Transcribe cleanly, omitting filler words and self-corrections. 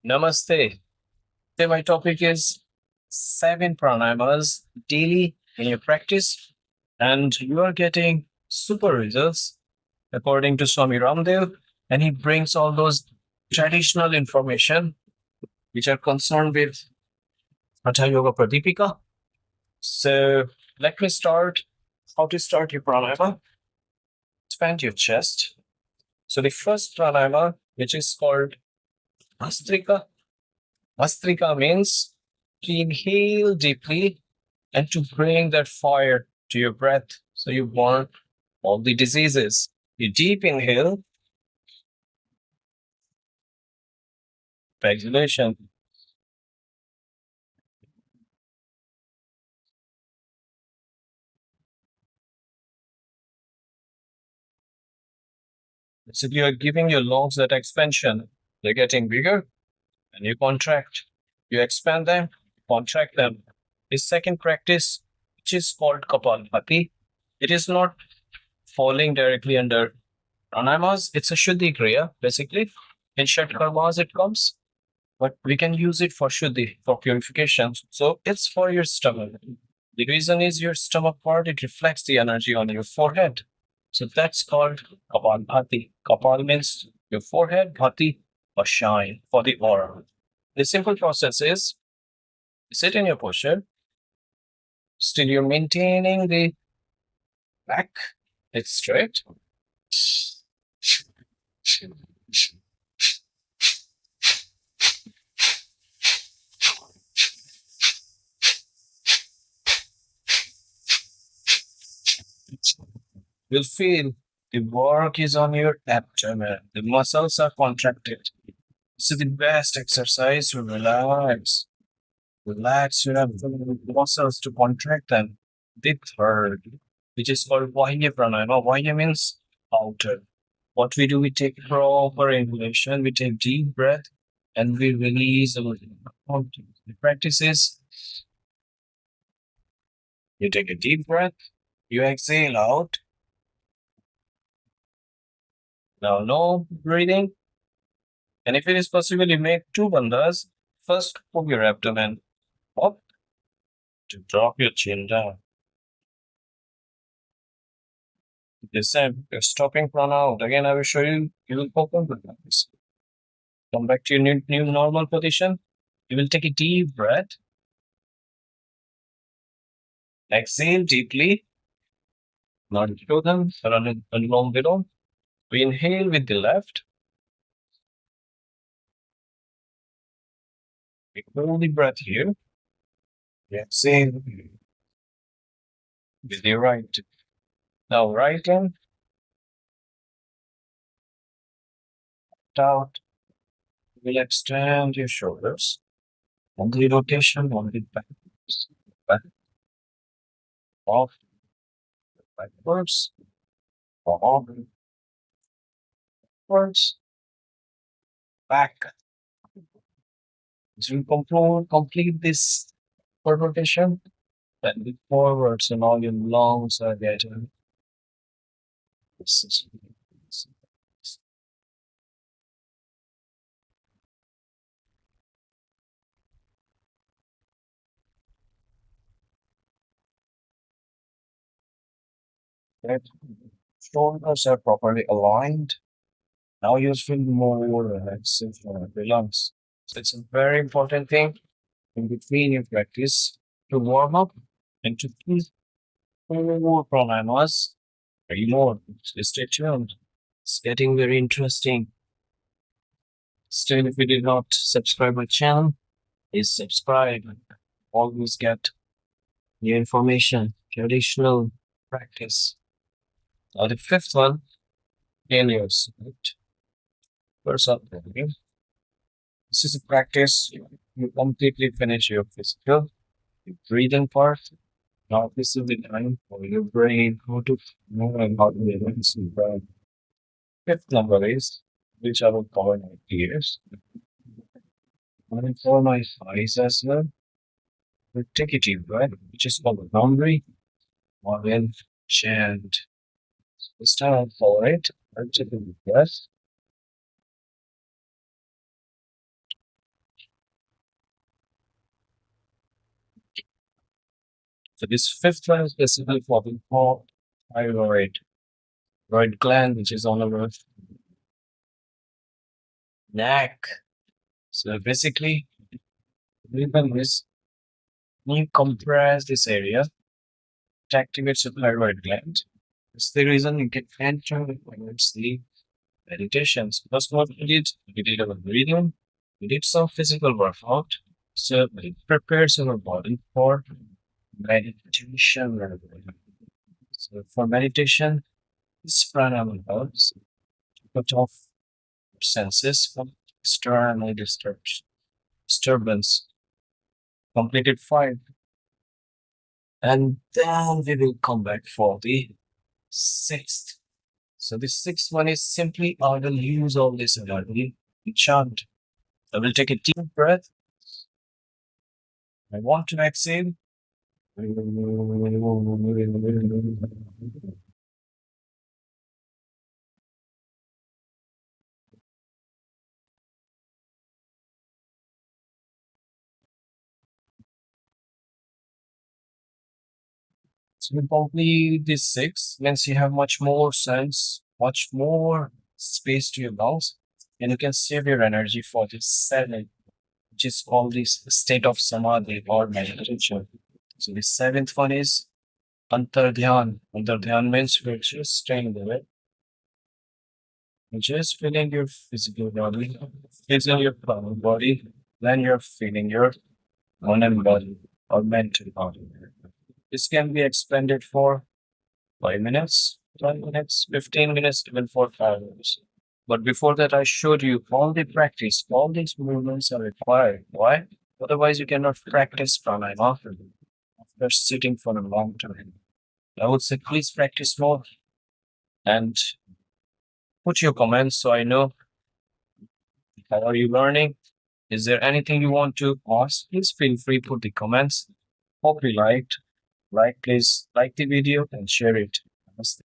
Namaste. Today my topic is 7 pranayamas daily in your practice, and you are getting super results according to Swami Ramdev, and he brings all those traditional information which are concerned with Hatha Yoga Pradipika. So let me start. How to start your pranayama? Expand your chest. So the first pranayama, which is called Bhastrika. Bhastrika means to inhale deeply and to bring that fire to your breath so you burn all the diseases. You deep inhale, exhalation. So you are giving your lungs that expansion. They're getting bigger and you contract. You expand them, contract them. The second practice, which is called Kapalbhati, it is not falling directly under Pranayamas. It's a Shuddhi Kriya, basically. In Shat Karmas it comes, but we can use it for Shuddhi, for purification. So it's for your stomach. The reason is your stomach part, it reflects the energy on your forehead. So that's called Kapalbhati. Kapal means your forehead, Bhati, a shine for the aura. The simple process is sit in your posture, still you're maintaining the back, it's straight. You'll feel the work is on your abdomen. The muscles are contracted. This is the best exercise to relax. Relax your abdominal muscles to contract them. The third, which is called Vahya Pranayama. Vahya means outer. What we do, we take proper inhalation, we take deep breath, and we release our the practice is you take a deep breath, you exhale out. Now, no breathing. And if it is possible, you make 2 bandhas. First, pull your abdomen up to drop your chin down. The same, you're stopping prana out. Again, I will show you, you will open the eyes. Come back to your new normal position. You will take a deep breath. Exhale deeply. Nadi Shodhana, Anulom, Vilom. We inhale with the left. We hold the breath here. We exhale with the right. Now, right in, out. We'll extend your shoulders. On the rotation, on the back, off, backwards, off, backwards, back. As we complete this rotation, then the forwards and all your lungs are getting. That shoulders are properly aligned. Now you feel more relaxation, relax. So it's a very important thing in between your practice to warm up and to feel more pranayamas, very more. So stay tuned. It's getting very interesting. Still, if you did not subscribe my channel, please subscribe. Always get new information, traditional practice. Now the fifth one, failures. Right? First up, this is a practice. You completely finish your physical, your breathing part. Now this is the time for your brain how to know and how to balance your brain. Fifth number is, which I will cover in ears. And for my eyes as well, we take a deep breath, which is called the boundary, or in chant. This time I'll follow it. I'll take a deep breath. So this fifth one is basically for the core thyroid gland, which is on our neck. So basically, even this, when you compress this area, it activates the thyroid gland. That's the reason you can enter when you sleep meditations. That's what we did our breathing, we did some physical workout. So it prepares our body for meditation. So for meditation, this pranayama helps cut off senses from external disturbance. Completed five. And then we will come back for the sixth. So the sixth one is simply I will use all this energy to chant. I will take a deep breath. I want to exhale. So you complete this six, means you have much more sense, much more space to your lungs, and you can save your energy for this seven, which is called this state of samadhi or meditation. So the seventh one is Antar Dhyan. Antar Dhyan means you're just staying there. You're just feeling your physical body, feeling your body, then you're feeling your own body or mental body. This can be expanded for 5 minutes, 10 minutes, 15 minutes, even for 5 minutes. But before that, I showed you all the practice, all these movements are required. Why? Otherwise, you cannot practice pranayama after sitting for a long time. I would say please practice more and put your comments so I know how are you learning. Is there anything you want to ask? Please feel free put the comments. Hope you liked. Like, please like the video and share it. Namaste.